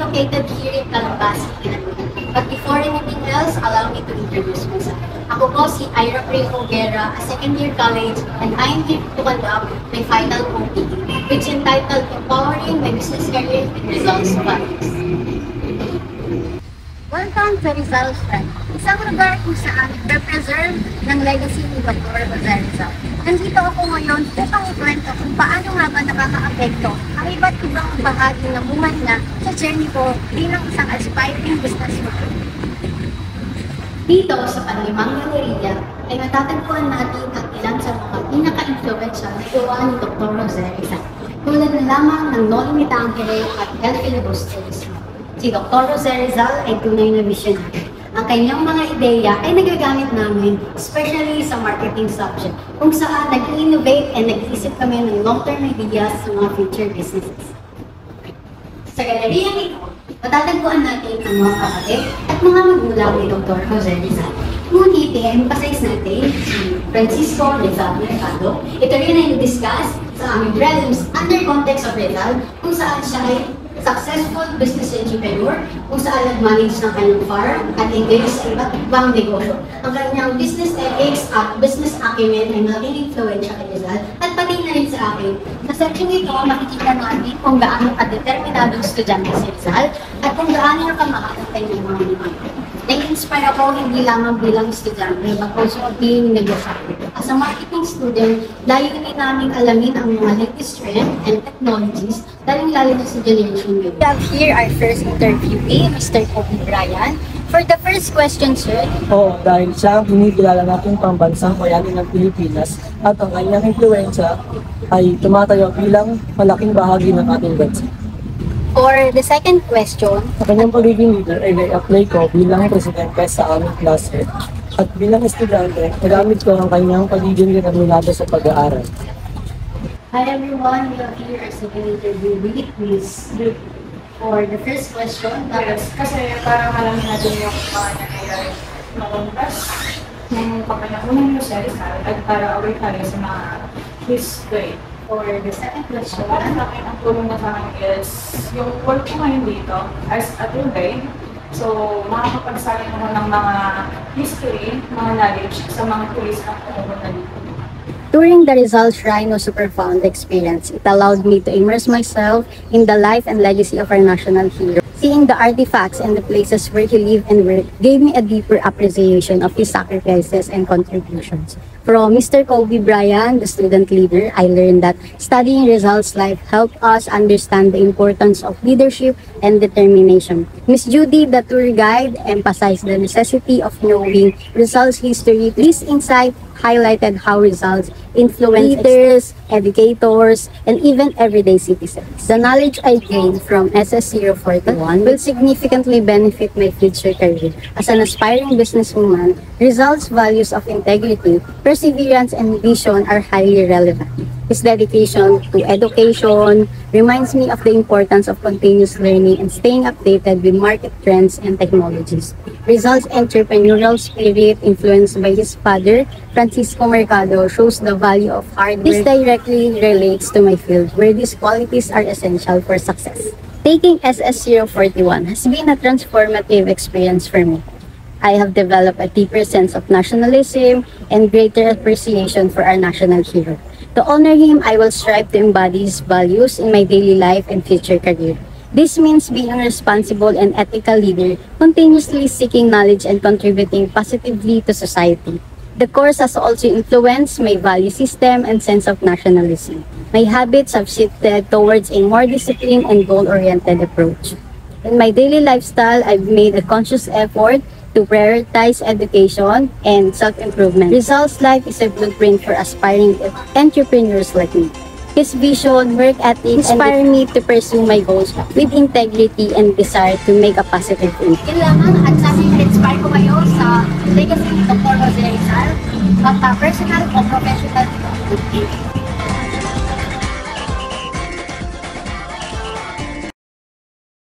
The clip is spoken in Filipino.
located here in Calabasas, but before anything else, allow me to introduce myself. Ako po si Ira Pray Hoguera, a second-year college, and I am here to conduct my final OPT, which is entitled Empowering My Business Career with Results Values. Welcome to Results Track, isang lugar kung saan represerve ng legacy ni Dr. Jose Rizal. Nandito ako ngayon upang ikwento kung paano nga ba nakaka-apekto ang iba't ibang bahagi ng buhay na sa journey ko bilang isang aspiring businesswoman. Dito sa Panlimang Galleria ay matatagpuan natin ang ilan sa mga pinaka-influential na gawa ni Dr. Jose Rizal, tulad na lamang ng Noli Me Tangere at El Filibusterismo. Si Dr. Jose Rizal ay tunay na visionary. Ang kanyang mga ideya ay nagagamit namin, especially sa marketing subject, kung saan nag-innovate and nag-iisip kami ng long-term ideas sa mga future businesses. Sa galeriyang ito, matatagpuan natin ang mga kapatid at mga magulang ni Dr. Jose Rizal. Ngunit i-emphasize natin si Francisco Rizal Mercado. Ito rin ay na-discuss sa aming prelims under context of Rizal, kung saan siya ay successful business entrepreneur kung saan nag-manage ng kanyang farm at engage sa iba't ibang negosyo. Ang kanyang business ethics at business acumen ay malaking influensya kay Rizal at pati na rin sa akin. Sa section ito, makikita natin kung gaano ka-determinadong estudyante si Rizal at kung gaano kamahal ang kanyang mga negosyo. Nai-inspire ako hindi lamang bilang estudyante, but also being negosyante. As a marketing student, layunin namin alamin ang mga latest trend and technologies, lalo na sa generation ngayon. We have here our first interviewee, Mr. Kobe Bryan. For the first question, sir. Dahil siya ang kinikilala natin pambansang bayani ng Pilipinas at ang kanyang influensya ay tumatayo bilang malaking bahagi ng ating bansa. For the second question, Sa kanyang pagiging leader ay nai-apply ko bilang presidente sa aming klase at bilang estudyante, nagamit ko ang kanyang pagiging determinado sa pag-aaral. hi everyone, we have here our second interviewee, Ms. Luke. For the first question, Kasi parang alam natin yung mga nangyayari makuntas ng kapanahonan ng Rizal at para away tayo sa mga history. for the second question, Parang laki ang tulong na sa akin is yung work ko ngayon dito as a tour guide. So, makakapagsaling ako ng mga history, mga knowledge sa mga tourist na pumupunta dito. during the Rizal Shrine of Superfound experience, it allowed me to immerse myself in the life and legacy of our national hero. Seeing the artifacts and the places where he lived and worked gave me a deeper appreciation of his sacrifices and contributions. From Mr. Kobe Bryan, the student leader, I learned that studying Rizal's life helped us understand the importance of leadership and determination. Miss Judy, the tour guide, emphasized the necessity of knowing Rizal's history. This insight highlighted how Rizal's influenced leaders, educators, and even everyday citizens. The knowledge I gained from SS041 will significantly benefit my future career. As an aspiring businesswoman, Rizal's values of integrity, perseverance, and vision are highly relevant. His dedication to education reminds me of the importance of continuous learning and staying updated with market trends and technologies. Rizal's entrepreneurial spirit, influenced by his father, Francisco Mercado, shows the value of hard work. This directly relates to my field, where these qualities are essential for success. Taking SS041 has been a transformative experience for me. I have developed a deeper sense of nationalism and greater appreciation for our national hero. To honor him, I will strive to embody his values in my daily life and future career. This means being a responsible and ethical leader, continuously seeking knowledge and contributing positively to society. The course has also influenced my value system and sense of nationalism. My habits have shifted towards a more disciplined and goal-oriented approach. In my daily lifestyle, I've made a conscious effort to prioritize education and self-improvement. Rizal's life is a blueprint for aspiring entrepreneurs like me. His vision, work ethic, inspire me to pursue my goals with integrity and desire to make a positive impact. Yun lamang at sana inspire ko kayo sa legacy ni Dr. Jose Rizal, personal o professional.